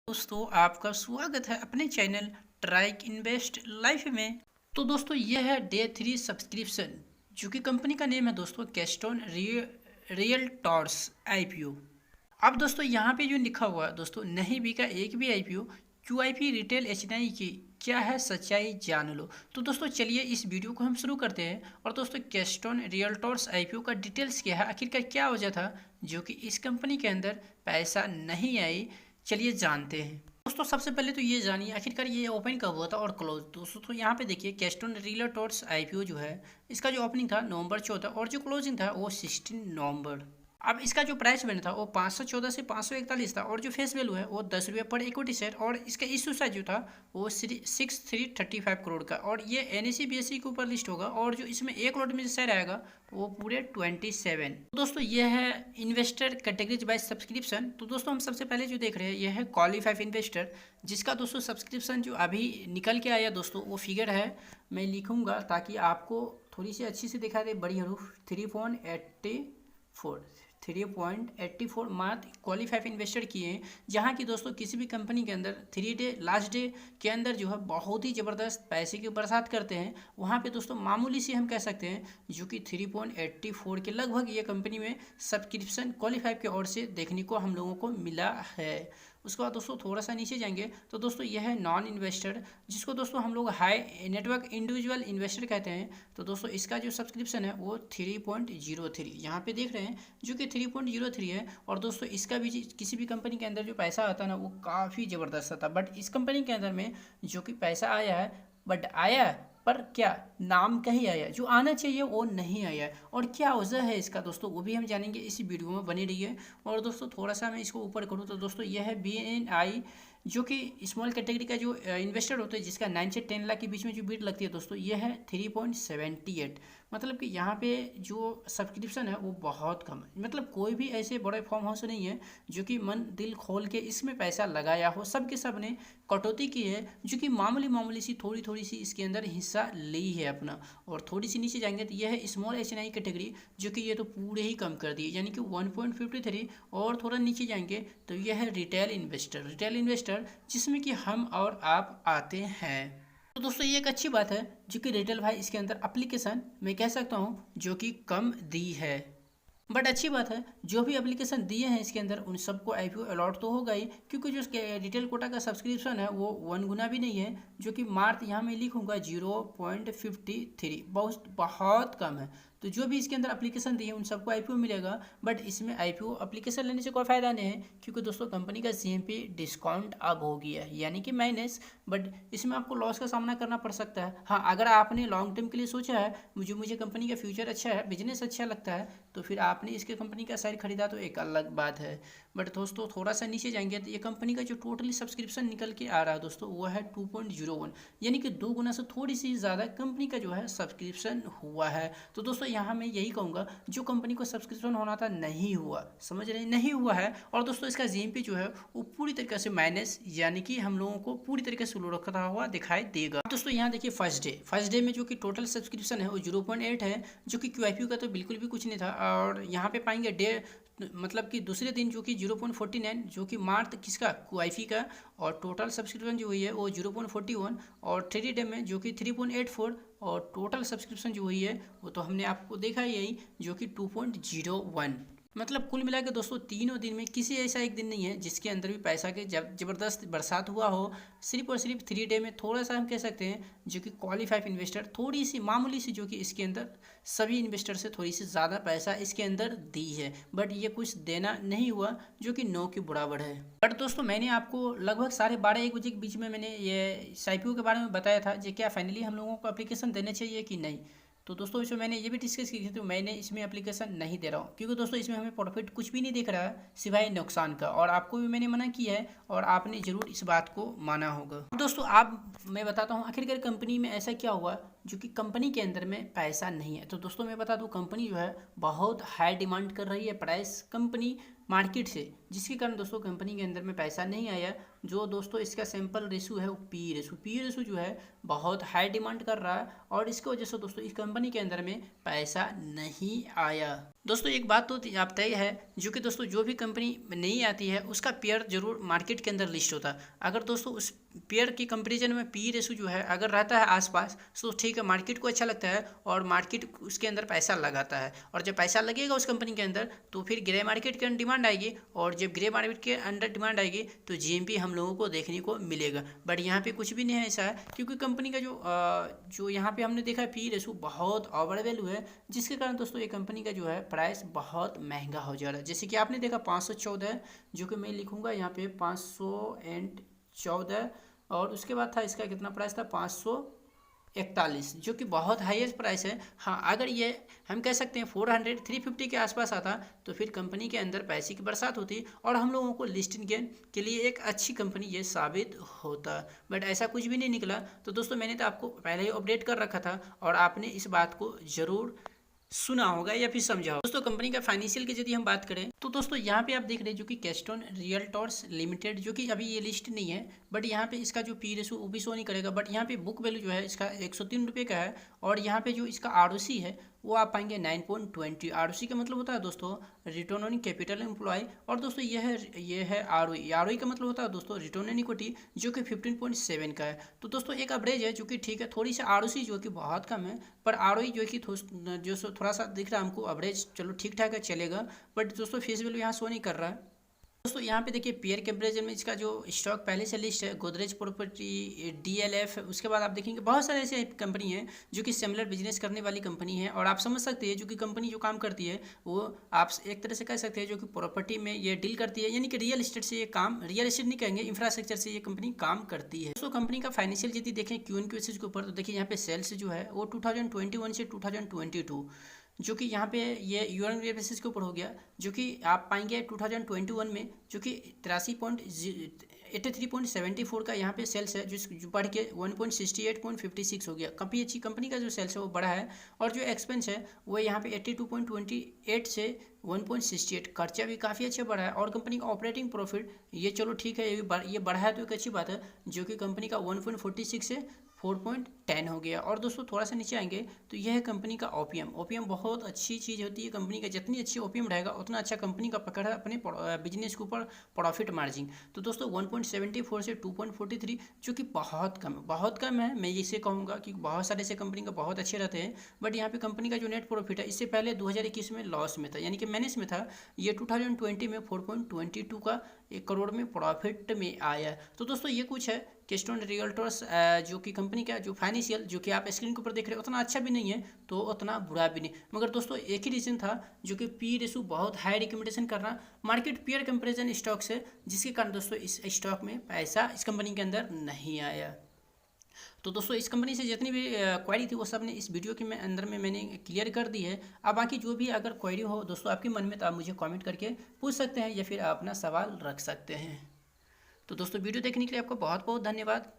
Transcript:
दोस्तों आपका स्वागत है अपने चैनल ट्राइक इन्वेस्ट लाइफ में। तो दोस्तों यह है डे 3 सब्सक्रिप्शन जो कि कंपनी का नेम है दोस्तों केस्टोन रियल टॉर्स आईपीओ। अब दोस्तों यहाँ पे जो लिखा हुआ है दोस्तों नहीं बिका एक भी आईपीओ, क्यूआईपी रिटेल एचएनआई की क्या है सच्चाई जान लो। तो दोस्तों चलिए इस वीडियो को हम शुरू करते हैं। और दोस्तों केस्टोन रियल्टर्स आईपीओ का डिटेल्स क्या है, आखिरकार क्या वजह था जो कि इस कंपनी के अंदर पैसा नहीं आई, चलिए जानते हैं। दोस्तों सबसे पहले तो ये जानिए आखिरकार ये ओपन कब हुआ था और क्लोज। दोस्तों तो यहाँ पे देखिए केस्टोन रियल्टर्स आईपीओ जो है इसका जो ओपनिंग था नवंबर 14 और जो क्लोजिंग था वो 16 नवंबर। अब इसका जो प्राइस बैंड था वो 514 से 541 था और जो फेस वैल्यू है वो 10 रुपये पर इक्विटी शेयर और इसका इशू साइज जो था वो 6335 करोड़ का। और ये एनएसई बीएसई के ऊपर लिस्ट होगा और जो इसमें एक लॉट में शेयर आएगा वो पूरे 27। दोस्तों ये है इन्वेस्टर कैटेगरीज बाय सब्सक्रिप्शन। तो दोस्तों हम सबसे पहले जो देख रहे हैं ये है क्वालिफाइड इन्वेस्टर, जिसका दोस्तों सब्सक्रिप्शन जो अभी निकल के आया दोस्तों वो फिगर है, मैं लिखूंगा ताकि आपको थोड़ी सी अच्छी से दिखा दे बड़ी हरूफ। 3.84 मात्र क्वालिफाइड इन्वेस्टर किए हैं, जहाँ की दोस्तों किसी भी कंपनी के अंदर 3 डे लास्ट डे के अंदर जो है बहुत ही ज़बरदस्त पैसे की बरसात करते हैं। वहाँ पे दोस्तों मामूली सी हम कह सकते हैं जो कि 3.84 के लगभग ये कंपनी में सब्सक्रिप्शन क्वालिफाइड की ओर से देखने को हम लोगों को मिला है। उसके बाद दोस्तों थोड़ा सा नीचे जाएंगे तो दोस्तों यह है नॉन इन्वेस्टर, जिसको दोस्तों हम लोग हाई नेटवर्क इंडिविजुअल इन्वेस्टर कहते हैं। तो दोस्तों इसका जो सब्सक्रिप्शन है वो 3.03 यहाँ पे देख रहे हैं जो कि 3.03 है। और दोस्तों इसका भी किसी भी कंपनी के अंदर जो पैसा आता है ना वो काफ़ी ज़बरदस्त था, बट इस कंपनी के अंदर में जो कि पैसा आया है बट आया पर क्या नाम का ही आया, जो आना चाहिए वो नहीं आया। और क्या वजह है इसका दोस्तों वो भी हम जानेंगे, इसी वीडियो में बने रहिए। और दोस्तों थोड़ा सा मैं इसको ऊपर करूँ तो दोस्तों यह है BNI, जो कि स्मॉल कैटेगरी का जो इन्वेस्टर होता है जिसका 9 से 10 लाख के बीच में जो बिड लगती है दोस्तों यह है 3.78। मतलब कि यहाँ पे जो सब्सक्रिप्शन है वो बहुत कम है। मतलब कोई भी ऐसे बड़े फार्म हाउस नहीं है जो कि मन दिल खोल के इसमें पैसा लगाया हो, सब के सब ने कटौती की है जो कि मामूली मामूली सी थोड़ी सी इसके अंदर हिस्सा ली है अपना। और थोड़ी सी नीचे जाएंगे तो यह है स्मॉल एचएनआई कैटेगरी, जो कि ये तो पूरे ही कम कर दिए यानी कि 1.53। और थोड़ा नीचे जाएंगे तो यह है रिटेल इन्वेस्टर जिसमें कि हम और आप आते हैं। तो दोस्तों ये एक अच्छी बात है जो कि रिटेल भाई इसके अंदर एप्लीकेशन मैं कह सकता हूँ जो कि कम दी है। बट अच्छी बात है जो भी एप्लीकेशन दिए हैं इसके अंदर उन सबको आईपीओ अलॉट तो होगा ही, क्योंकि जो रिटेल कोटा का सब्सक्रिप्शन है वो 1 गुना भी नहीं है, जो कि मार्क यहाँ में लिखूंगा 0.53, बहुत कम है। तो जो भी इसके अंदर एप्लीकेशन दिए हैं उन सबको आईपीओ मिलेगा, बट इसमें आईपीओ एप्लीकेशन लेने से कोई फ़ायदा नहीं है क्योंकि दोस्तों कंपनी का सीएमपी डिस्काउंट अब हो गया है यानी कि माइनस। बट इसमें आपको लॉस का सामना करना पड़ सकता है। हाँ, अगर आपने लॉन्ग टर्म के लिए सोचा है मुझे कंपनी का फ्यूचर अच्छा है, बिजनेस अच्छा लगता है, तो फिर आपने इसके कंपनी का शेयर खरीदा तो एक अलग बात है। बट दोस्तों थोड़ा सा नीचे जाएंगे तो ये कंपनी का जो टोटली सब्सक्रिप्शन निकल के आ रहा है दोस्तों वो है 2.01, यानी कि 2 गुना से थोड़ी सी ज़्यादा कंपनी का जो है सब्सक्रिप्शन हुआ है। तो दोस्तों यहाँ मैं यही कहूँगा जो कंपनी को सब्सक्रिप्शन होना था नहीं हुआ, समझ रहे नहीं हुआ है। और दोस्तों इसका जीएमपी जो है वो पूरी तरीके से माइनस, यानी कि हम लोगों को पूरी तरीके से लो रखा हुआ दिखाई देगा। दोस्तों यहाँ देखिए फर्स्ट डे में जो कि टोटल सब्सक्रिप्शन है वो 0.8 है, जो कि क्यूआईपीओ का तो बिल्कुल भी कुछ नहीं था। और यहाँ पे पाएंगे डे मतलब कि दूसरे दिन जो कि 0.49 जो कि मार्च किसका क्यूआईपी का, और टोटल सब्सक्रिप्शन जो हुई है वो 0.41। और 3 डे में जो कि 3.84 और टोटल सब्सक्रिप्शन जो हुई है वो तो हमने आपको देखा यही जो कि 2.01। मतलब कुल मिला के दोस्तों तीनों दिन में किसी ऐसा एक दिन नहीं है जिसके अंदर भी पैसा के ज़बरदस्त बरसात हुआ हो। सिर्फ और सिर्फ 3 डे में थोड़ा सा हम कह सकते हैं जो कि क्वालिफाइड इन्वेस्टर थोड़ी सी मामूली सी जो कि इसके अंदर सभी इन्वेस्टर से थोड़ी सी ज़्यादा पैसा इसके अंदर दी है, बट ये कुछ देना नहीं हुआ जो कि 9 के बराबर है। बट दोस्तों मैंने आपको लगभग 12:30-1 बजे के बीच में मैंने ये साइपीओ के बारे में बताया था जो क्या फाइनली हम लोगों को एप्लीकेशन देने चाहिए कि नहीं। तो दोस्तों इसमें मैंने ये भी डिस्कस की थी, तो मैंने इसमें एप्लीकेशन नहीं दे रहा हूँ क्योंकि दोस्तों इसमें हमें प्रॉफिट कुछ भी नहीं दिख रहा है सिवाय नुकसान का, और आपको भी मैंने मना किया है और आपने ज़रूर इस बात को माना होगा। अब दोस्तों मैं बताता हूँ आखिरकार कंपनी में ऐसा क्या हुआ जो कि कंपनी के अंदर में पैसा नहीं है। तो दोस्तों मैं बता दूँ कंपनी जो है बहुत हाई डिमांड कर रही है प्राइस कंपनी मार्केट से, जिसके कारण दोस्तों कंपनी के अंदर में पैसा नहीं आया। जो दोस्तों इसका सैंपल रेशो है वो पी रेशो जो है बहुत हाई डिमांड कर रहा है, और इसकी वजह से दोस्तों इस कंपनी के अंदर में पैसा नहीं आया। दोस्तों एक बात तो आप तय है, जो कि दोस्तों जो भी कंपनी नहीं आती है उसका पेयर जरूर मार्केट के अंदर लिस्ट होता है। अगर दोस्तों उस पेयर की कंपेरिजन में पी रेशो जो है अगर रहता है आसपास, तो ठीक है, मार्केट को अच्छा लगता है और मार्केट उसके अंदर पैसा लगाता है। और जब पैसा लगेगा उस कंपनी के अंदर तो फिर ग्रे मार्केट के अंदर डिमांड आएगी, और जब ग्रे मार्केट के अंदर डिमांड आएगी तो जीएमपी हम लोगों को देखने को मिलेगा। बट यहाँ पे कुछ भी नहीं है ऐसा है, क्योंकि कंपनी का जो यहाँ पे हमने देखा है पी रेशो बहुत ओवर वैल्यू है, जिसके कारण दोस्तों ये कंपनी का जो है प्राइस बहुत महंगा हो जा रहा है। जैसे कि आपने देखा 514, जो कि मैं लिखूंगा यहाँ पे 514, और उसके बाद था इसका कितना प्राइस था 541, जो कि बहुत हाईएस्ट प्राइस है। हाँ, अगर ये हम कह सकते हैं 400 350 के आसपास आता तो फिर कंपनी के अंदर पैसे की बरसात होती और हम लोगों को लिस्टिंग गेन के लिए एक अच्छी कंपनी ये साबित होता। बट ऐसा कुछ भी नहीं निकला। तो दोस्तों मैंने तो आपको पहले ही अपडेट कर रखा था और आपने इस बात को ज़रूर सुना होगा या फिर समझा होगा। दोस्तों कंपनी का फाइनेंशियल की यदि हम बात करें तो दोस्तों यहाँ पे आप देख रहे हैं जो कि केस्टोन रियल्टर्स लिमिटेड, जो कि अभी ये लिस्ट नहीं है, बट यहाँ पे इसका जो पी रेशो वो भी शो नहीं करेगा। बट यहाँ पे बुक वैल्यू जो है इसका 103 रुपये का है, और यहाँ पे जो इसका आरओसी है वो आप पाएंगे 9.20। आरओसी का मतलब होता है दोस्तों रिटर्न ऑन कैपिटल एम्प्लॉय, और दोस्तों ये है आरओई। आरओई का मतलब होता है दोस्तों रिटर्न ऑन इक्विटी, जो कि 15.7 का है। तो दोस्तों एक एवरेज है, जो कि ठीक है। थोड़ी सी आरओसी जो कि बहुत कम है, पर आरओई जो कि जो थोड़ा सा दिख रहा है हमको एवरेज, चलो ठीक ठाक है, चलेगा। बट दोस्तों फेस वैल्यू यहाँ शो नहीं कर रहा है। दोस्तों यहाँ पे देखिए पेयर कंपेरिजन में इसका जो स्टॉक पहले से लिस्ट है, गोदरेज प्रॉपर्टी, डीएलएफ, उसके बाद आप देखेंगे बहुत सारे ऐसे कंपनी हैं जो कि सिमिलर बिजनेस करने वाली कंपनी है। और आप समझ सकते हैं जो कि कंपनी जो काम करती है वो आप एक तरह से कह सकते हैं जो कि प्रॉपर्टी में ये डील करती है, यानी कि रियल एस्टेट से ये काम, रियल एस्टेट नहीं कहेंगे, इंफ्रास्ट्रक्चर से ये कंपनी काम करती है। दोस्तों कंपनी का फाइनेंशियल यदि देखें क्यूएनक्यू बेसिस के ऊपर, तो देखिए यहाँ पे सेल्स जो है वो 2021 से 2022, जो कि यहाँ पे ये यूएन बेसिस के ऊपर हो गया, जो कि आप पाएंगे 2021 में जो कि 83.74 का यहाँ पे सेल्स है, जो बढ़ के 168.56 हो गया। काफ़ी अच्छी कंपनी का जो सेल्स है वो बढ़ा है, और जो एक्सपेंस है वो यहाँ पे 82.28 से 1.68, खर्चा भी काफ़ी अच्छा बढ़ा है। और कंपनी का ऑपरेटिंग प्रॉफिट ये चलो ठीक है, ये बढ़ा है तो एक अच्छी बात है, जो कि कंपनी का 1.46 से 4.10 हो गया। और दोस्तों थोड़ा सा नीचे आएंगे तो यह है कंपनी का ओपीएम। ओपीएम बहुत अच्छी चीज़ होती है कंपनी का, जितनी अच्छी ओपीएम रहेगा उतना अच्छा कंपनी का पकड़ है अपने बिजनेस के ऊपर प्रॉफिट मार्जिन। तो दोस्तों 1.74 से 2.43, जो कि बहुत कम है। मैं इसे कहूँगा कि बहुत सारे ऐसे कंपनी का बहुत अच्छे रहते हैं, बट यहाँ पे कंपनी का जो नेट प्रॉफिट है इससे पहले 2021 में लॉस में था, यानी कि माइनस में था। ये 2020 में 4.22 का 1 करोड़ में प्रॉफिट में आया। तो दोस्तों ये कुछ है केस्टोन रियल्टर्स जो कि कंपनी का जो फाइनेंशियल, जो कि आप स्क्रीन के ऊपर देख रहे हो, उतना अच्छा भी नहीं है तो उतना बुरा भी नहीं। मगर दोस्तों एक ही रीज़न था, जो कि पी रेशो बहुत हाई रिकमेंडेशन करना मार्केट पेयर कंपैरिजन स्टॉक से, जिसके कारण दोस्तों इस स्टॉक में पैसा इस कंपनी के अंदर नहीं आया। तो दोस्तों इस कंपनी से जितनी भी क्वेरी थी वो सब ने इस वीडियो के अंदर में मैंने क्लियर कर दी है। अब बाकी जो भी अगर क्वेरी हो दोस्तों आपके मन में, तो आप मुझे कमेंट करके पूछ सकते हैं या फिर आप अपना सवाल रख सकते हैं। तो दोस्तों वीडियो देखने के लिए आपको बहुत बहुत धन्यवाद।